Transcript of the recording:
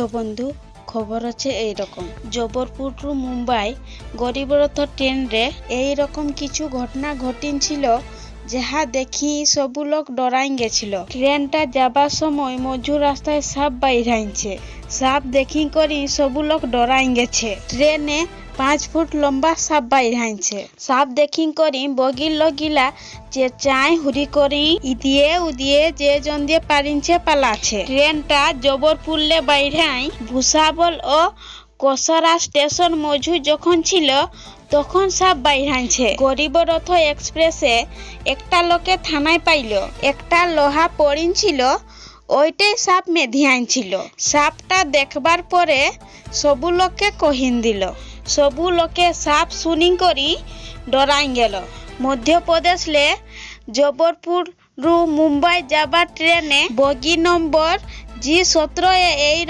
তো বন্ধু খবর আছে এই রকম জবরপুর টু মুম্বাই গরিব রথ ট্রেনে এই রকম কিছু ঘটনা ঘটিছিল যাহা দেখি সবু লোক ডরাই গেছিল। ট্রেনটা যাবার সময় মজু রাস্তায় সাপ বাইরাইছে। সাপ দেখি করি সবু লোক ডরাই গেছে। ট্রেনে 5 ফুট লম্বা সাপ বাইরাইছে। সাপ দেখি করি বগির লগিলা চেঁচাই হুড়ি করি ইদিয়ে উদিয়ে যে জন দিয়ে পারিছে পালাছে। ট্রেনটা জবরপুরলে বাইরাই ভুসাবল ও কসরা স্টেশন মজু যখন ছিল তখন সাপ বাইরাইছে। গরিব রথ এক্সপ্রেসে একটা লোকে থানায় পাইল, একটা লোহা পড়িনছিল, ওইটাই সাপ মেধিয়াইছিল। সাপটা দেখবার পরে সবু লোককে কহিন দিল। সবু লোকে সাপ শুনি করি ডরাই গেল। মধ্যপ্রদেশলে জবরপুর রু মুম্বাই যাবার ট্রেনে বগি নম্বর G17 এই